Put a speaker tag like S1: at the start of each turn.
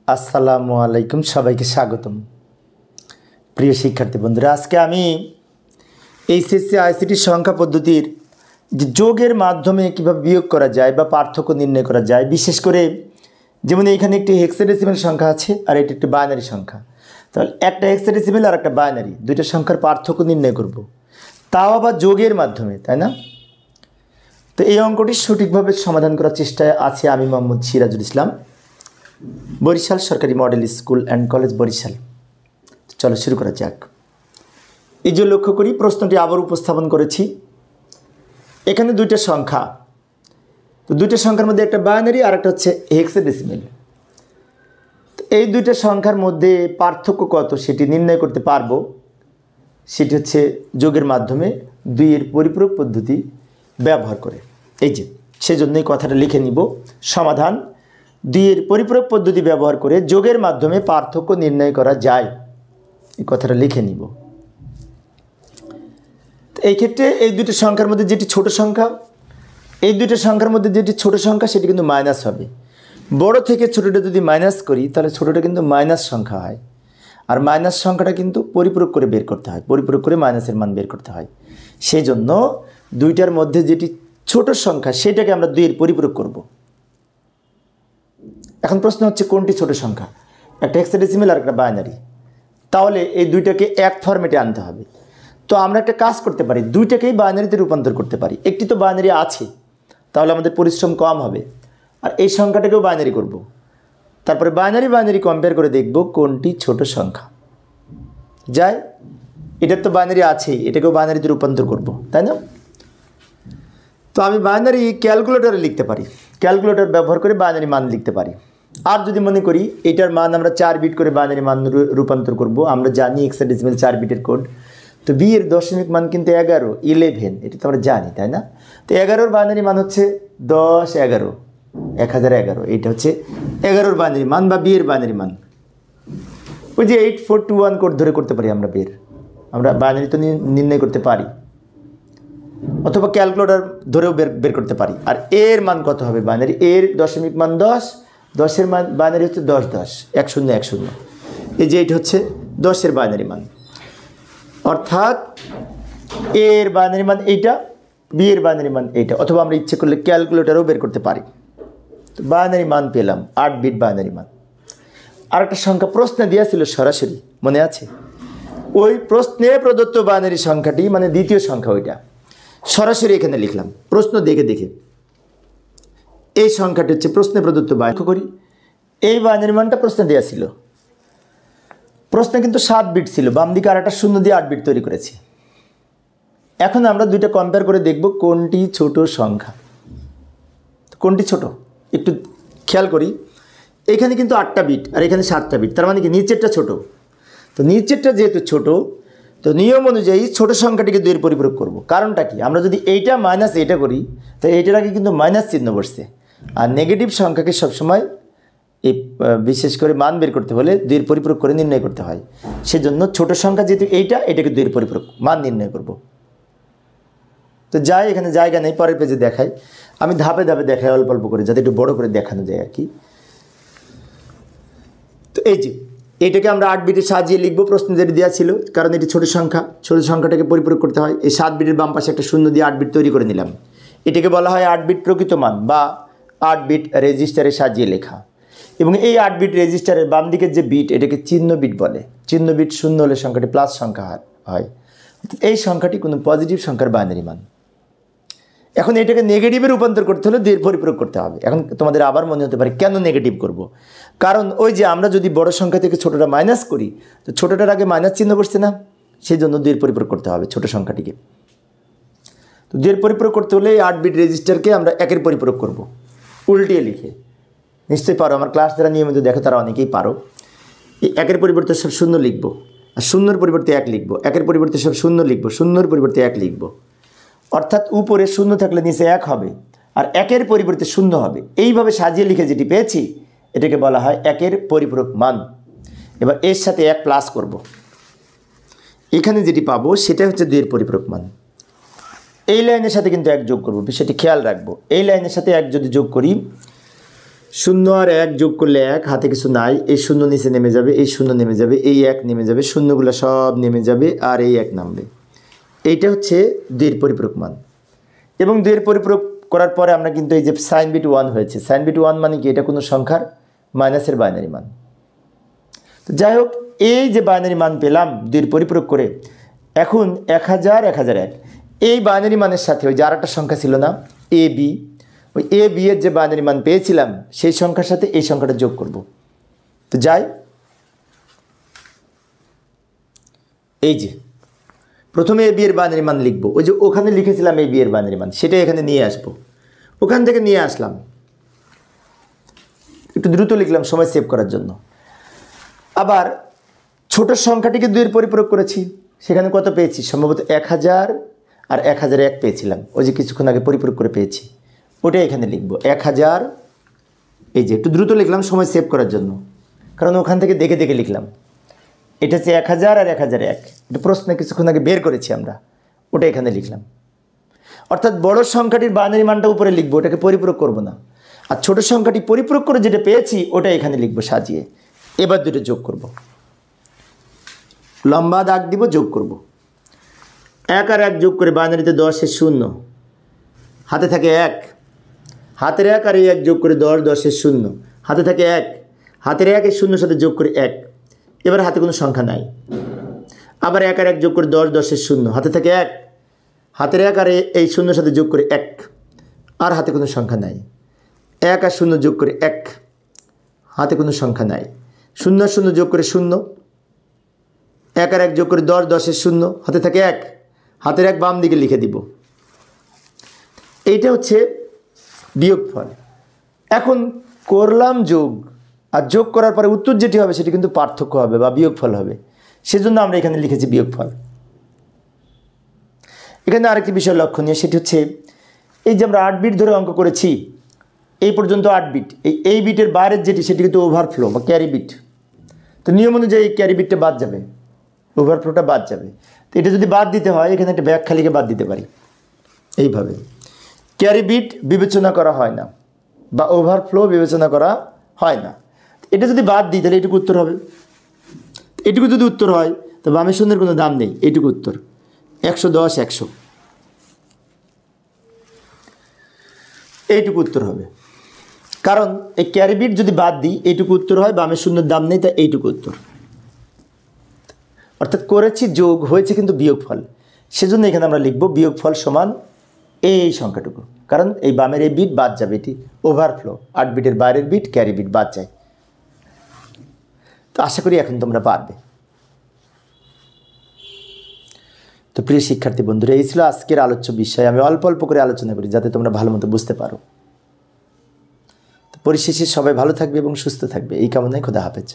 S1: আসসালামু আলাইকুম, সবাইকে স্বাগতম। প্রিয় শিক্ষার্থী বন্ধুরা, আজকে আমি এইচএসসি আইসিটি সংখ্যা পদ্ধতির যে যোগের মাধ্যমে কীভাবে বিয়োগ করা যায় বা পার্থক্য নির্ণয় করা যায়, বিশেষ করে যেমন এইখানে একটি হেক্সাডেসিমাল সংখ্যা আছে আর এটি একটি বাইনারি সংখ্যা। তাহলে একটা হেক্সাডেসিমাল আর একটা বাইনারি, দুইটা সংখ্যার পার্থক্য নির্ণয় করব, তাও আবার যোগের মাধ্যমে, তাই না? তো এই অঙ্কটি সঠিকভাবে সমাধান করার চেষ্টায় আছে আমি মোহাম্মদ সিরাজুল ইসলাম, বরিশাল সরকারি model school and college Barishal. চলো শুরু করা যাক। এই যে লক্ষ্য করি, প্রশ্নটি আবার উপস্থাপন করেছি। এখানে দুইটা সংখ্যা, তো দুইটা সংখ্যার মধ্যে একটা বাইনারি আর একটা হচ্ছে হেক্সাডেসিমাল। এই দুইটা সংখ্যার মধ্যে পার্থক্য কত সেটি নির্ণয় করতে পারবো, সেটি হচ্ছে যোগের মাধ্যমে দুইয়ের পরিপূরক পদ্ধতি ব্যবহার করে। এই যে সেজন্যই কথাটা লিখে নিব, সমাধান দুইয়ের পরিপূরক পদ্ধতি ব্যবহার করে যোগের মাধ্যমে পার্থক্য নির্ণয় করা যায়, এই কথাটা লিখে নিব। এই ক্ষেত্রে এই দুটো সংখ্যার মধ্যে যেটি ছোট সংখ্যা, এই দুটো সংখ্যার মধ্যে যেটি ছোট সংখ্যা সেটি কিন্তু মাইনাস হবে। বড় থেকে ছোটোটা যদি মাইনাস করি তাহলে ছোটোটা কিন্তু মাইনাস সংখ্যা হয়, আর মাইনাস সংখ্যাটা কিন্তু পরিপূরক করে বের করতে হয়, পরিপূরক করে মাইনাসের মান বের করতে হয়। সেই জন্য দুইটার মধ্যে যেটি ছোট সংখ্যা সেটাকে আমরা দুইয়ের পরিপূরক করব। এখন প্রশ্ন হচ্ছে কোনটি ছোট সংখ্যা, একটা হেক্সাডেসিমাল আর একটা বাইনারি। তাহলে এই দুইটাকে এক ফরম্যাটে আনতে হবে। তো আমরা একটা কাজ করতে পারি, দুইটাকেই বাইনারিতে রূপান্তর করতে পারি। একটি তো বাইনারি আছে, তাহলে আমাদের পরিশ্রম কম হবে, আর এই সংখ্যাটাকেও বাইনারি করব। তারপরে বাইনারি কম্পেয়ার করে দেখব কোনটি ছোট সংখ্যা যায়। এটার তো বাইনারি আছেই, এটাকেও বাইনারিতে রূপান্তর করব, তাই না? তো আমি বাইনারি ক্যালকুলেটরে লিখতে পারি, ক্যালকুলেটর ব্যবহার করে বাইনারি মান লিখতে পারি। আর যদি মনে করি এটার মান আমরা 4 বিট করে বাইনারি মান রূপান্তর করব, আমরা জানি হেক্সাডেসিমাল 4 বিটের কোড। তো বি এর দশমিক মান কিন্তু 11, এটা তো আমরা জানি, তাই না? তো 11-র বাইনারি মান হচ্ছে 10, 11, 1011, এটা হচ্ছে 11-র বাইনারি মান বা বি এর বাইনারি মান। ওই যে 8421 কোড ধরে করতে পারি আমরা বের, আমরা বাইনারি তো নির্ণয় করতে পারি, অথবা ক্যালকুলেটর ধরেও বের করতে পারি। আর এর মান কত হবে বাইনারি, এর দশমিক মান 10, 10-এর মান বাইনারি হচ্ছে 10 10, 10 10। এই যে এটা হচ্ছে 10-এর বাইনারি মান, অর্থাৎ এর বাইনারি মান এইটা, বি এর বাইনারি মান এইটা, অথবা আমরা ইচ্ছে করলে ক্যালকুলেটরও বের করতে পারি। তো বাইনারি মান পেলাম 8 বিট বাইনারি মান। আরেকটা সংখ্যা প্রশ্নে দেওয়া ছিল সরাসরি, মনে আছে? ওই প্রশ্নে প্রদত্ত বাইনারি সংখ্যাটি মানে দ্বিতীয় সংখ্যা, ওইটা সরাসরি এখানে লিখলাম প্রশ্ন দেখে দেখে। এই সংখ্যাটি হচ্ছে প্রশ্নে প্রদত্ত বাইনারি করি। এই বাইনারি মানটা প্রশ্নে দেওয়া ছিল, প্রশ্নে কিন্তু 7 বিট ছিল, বাম দিকে আর একটা শূন্য দিয়ে 8 বিট তৈরি করেছি। এখন আমরা দুইটা কম্পেয়ার করে দেখব কোনটি ছোট সংখ্যা, কোনটি ছোট। একটু খেয়াল করি, এখানে কিন্তু 8টা বিট আর এখানে 7টা বিট, তার মানে কি নিচেরটা ছোট। তো নিচেরটা যেহেতু ছোট, তো নিয়ম অনুযায়ী ছোট সংখ্যাটিকে দুইয়ের পরিপূরক করব। কারণটা কি, আমরা যদি এইটা মাইনাস এইটা করি তো এইটার আগে কিন্তু মাইনাস চিহ্ন বসছে, আর নেগেটিভ সংখ্যাকে সবসময় এই বিশেষ করে মান বের করতে হলে দুইয়ের পরিপূরক করে নির্ণয় করতে হয়। সেজন্য ছোট সংখ্যা যেহেতু এইটা, এটাকে দুইয়ের পরিপূরক মান নির্ণয় করব। তো যাই, এখানে জায়গা নেই, পরের পেজে দেখাই। আমি ধাপে ধাপে দেখাই অল্প অল্প করে, যাতে একটু বড় করে দেখানো যায় আর কি। তো এই যে এইটাকে আমরা 8 বিটে সাজিয়ে লিখব, প্রশ্নে যেটি দেওয়া ছিল, কারণ এটি ছোট সংখ্যা, ছোট সংখ্যাটাকে পরিপূরক করতে হয়। এই 7 বিটের বাম পাশে একটা শূন্য দিয়ে 8 বিট তৈরি করে নিলাম। এটাকে বলা হয় 8 বিট প্রকৃত মান বা 8 বিট রেজিস্টারে সাজিয়ে লেখা। এবং এই 8 বিট রেজিস্টারের বাম দিকের যে বিট, এটাকে চিহ্ন বিট বলে। চিহ্ন বিট শূন্য হলে সংখ্যাটি প্লাস সংখ্যা হয়, এই সংখ্যাটি কোনো পজিটিভ সংখ্যার বাইনারি মান। এখন এটাকে নেগেটিভে রূপান্তর করতে হলে দুইয়ের পরিপূরক করতে হবে। এখন তোমাদের আবার মনে হতে পারে কেন নেগেটিভ করব, কারণ ওই যে আমরা যদি বড় সংখ্যা থেকে ছোটোটা মাইনাস করি, তো ছোটোটার আগে মাইনাস চিহ্ন বসছে না, সেই জন্য দুইয়ের পরিপূরক করতে হবে ছোটো সংখ্যাটিকে। তো দুইয়ের পরিপূরক করতে হলে এই 8 বিট রেজিস্টারকে আমরা একের পরিপূরক করব, উল্টিয়ে লিখে। নিশ্চয়ই পারো, আমার ক্লাস যারা নিয়মিত দেখো তারা অনেকেই পারো। এই একের পরিবর্তে সব শূন্য লিখবো, আর শূন্যর পরিবর্তে 1 লিখবো, একের পরিবর্তে সব শূন্য লিখবো, শূন্যর পরিবর্তে 1 লিখবো। অর্থাৎ উপরে শূন্য থাকলে নিচে 1 হবে, আর একের পরিবর্তে শূন্য হবে। এইভাবে সাজিয়ে লিখে যেটি পেয়েছি, এটাকে বলা হয় একের পরিপূরক মান। এবার এর সাথে 1 প্লাস করব, এখানে যেটি পাবো সেটা হচ্ছে 2-এর পরিপূরক মান। এই লাইনের সাথে কিন্তু 1 যোগ করব, বিষয়টি খেয়াল রাখবো। এই লাইনের সাথে 1 যদি যোগ করি শূন্য আর এক যোগ করলে এক, হাতে কিছু নাই, এই শূন্য নিচে নেমে যাবে, এই শূন্য নেমে যাবে, এই এক নেমে যাবে, শূন্যগুলো সব নেমে যাবে আর এই এক নামবে। এইটা হচ্ছে 2 এর পরিপূরক মান। এবং 2 এর পরিপূরক করার পরে আমরা কিন্তু এই যে সাইন বিট 1 হয়েছে, সাইন বিট 1 মানে কি, এটা কোনো সংখ্যার মাইনাসের বাইনারি মান। তো যাই হোক, এই যে বাইনারি মান পেলাম 2 এর পরিপূরক করে, এখন 1000 1001 এই বাইনারি মানের সাথে ওই যে আর একটা সংখ্যা ছিল না এ বি, ওই এ বি এর যে বাইনারি মান পেয়েছিলাম সেই সংখ্যার সাথে এই সংখ্যাটা যোগ করব। তো যাই, এই যে প্রথমে এ বি এর বাইনারি মান লিখবো, ওই যে ওখানে লিখেছিলাম এ বি এর বাইনারি মান, সেটাই এখানে নিয়ে আসবো। ওখান থেকে নিয়ে আসলাম, একটু দ্রুত লিখলাম সময় সেভ করার জন্য। আবার ছোট সংখ্যাটিকে 2 এর পরিপূরক করেছি, সেখানে কত পেয়েছি, সম্ভবত 1000 আর 1001 পেয়েছিলাম, ওই যে কিছুক্ষণ আগে পরিপূরক করে পেয়েছি, ওটাই এখানে লিখবো 1000। এই যে একটু দ্রুত লিখলাম সময় সেভ করার জন্য, কারণ ওখান থেকে দেখে দেখে লিখলাম। এটা হচ্ছে 1000 আর 1001, এটা প্রশ্নে কিছুক্ষণ আগে বের করেছি আমরা, ওটা এখানে লিখলাম। অর্থাৎ বড় সংখ্যাটির বাইনারি মানটা উপরে লিখবো, ওটাকে পরিপূরক করব না, আর ছোট সংখ্যাটি পরিপূরক করে যেটা পেয়েছি ওটা এখানে লিখবো সাজিয়ে। এবার দুটো যোগ করব, লম্বা দাগ দিব, যোগ করব। 1 আর 1 যোগ করে বাইনারিতে 10 এর 0, হাতে থাকে 1, হাতের 1 আর এই 1 যোগ করে 10 10 এর 0, হাতে থাকে 1, হাতের 1 এর 0 সাথে যোগ করে 1, এবার হাতে কোনো সংখ্যা নাই। আবার 1 আর 1 যোগ করে 10 10 এর 0, হাতে থাকে 1, হাতের 1 আর এই 0 সাথে যোগ করে 1, আর হাতে কোনো সংখ্যা নাই। 1 আর 0 যোগ করে 1, হাতে কোনো সংখ্যা নাই। 0 আর 0 যোগ করে 0, 1 আর 1 যোগ করে 10 10 এর 0, হাতে থাকে 1, হাতের 1 বাম দিকে লিখে দিব। এইটা হচ্ছে বিয়োগফল। এখন করলাম যোগ, আর যোগ করার পরে উত্তর যেটি হবে সেটি কিন্তু পার্থক্য হবে বা বিয়োগফল হবে, সেজন্য আমরা এখানে লিখেছি বিয়োগফল। এখানে আরেকটি বিষয় লক্ষণীয়, সেটি হচ্ছে এই যে আমরা 8 বিট ধরে অঙ্ক করেছি, এই পর্যন্ত 8 বিট, এই বিটের বাইরের যেটি সেটি কিন্তু ওভারফ্লো বা ক্যারি বিট। তো নিয়ম অনুযায়ী ক্যারি বিটটা বাদ যাবে, ওভারফ্লোটা বাদ যাবে। তো এটা যদি বাদ দিতে হয়, এখানে একটা ব্যাকখালিকে বাদ দিতে পারি এইভাবে। ক্যারি বিট বিবেচনা করা হয় না বা ওভারফ্লো বিবেচনা করা হয় না। এটা যদি বাদ দিই তাহলে এটুকু উত্তর হবে। এটুকু যদি উত্তর হয় তো বামের শূন্যের কোনো দাম নেই, এইটুকু উত্তর 110 100, এইটুকু উত্তর হবে। কারণ এই ক্যারি বিট যদি বাদ দিই এইটুকু উত্তর হয়, বামের শূন্যের দাম নেই, তাই এইটুকু উত্তর। অর্থাৎ করেছি যোগ, হয়েছে কিন্তু বিয়োগফল, সেজন্য এখানে আমরা লিখব বিয়োগফল সমান এই সংখ্যাটুকু, কারণ এই বামের এই বিট বাদ যাবে, এটি ওভারফ্লো, 8 বিটের বাইরের বিট ক্যারি বিট বাদ যায়। তো আশা করি এখন তোমরা পারবে। তো প্রিয় শিক্ষার্থী বন্ধুরা, এই ছিল আজকের আলোচ্য বিষয়। আমি অল্প অল্প করে আলোচনা করি যাতে তোমরা ভালো মতো বুঝতে পারো। তো পরিশেষে সবাই ভালো থাকবে এবং সুস্থ থাকবে, এই কামনায় খোদা হাফেজ।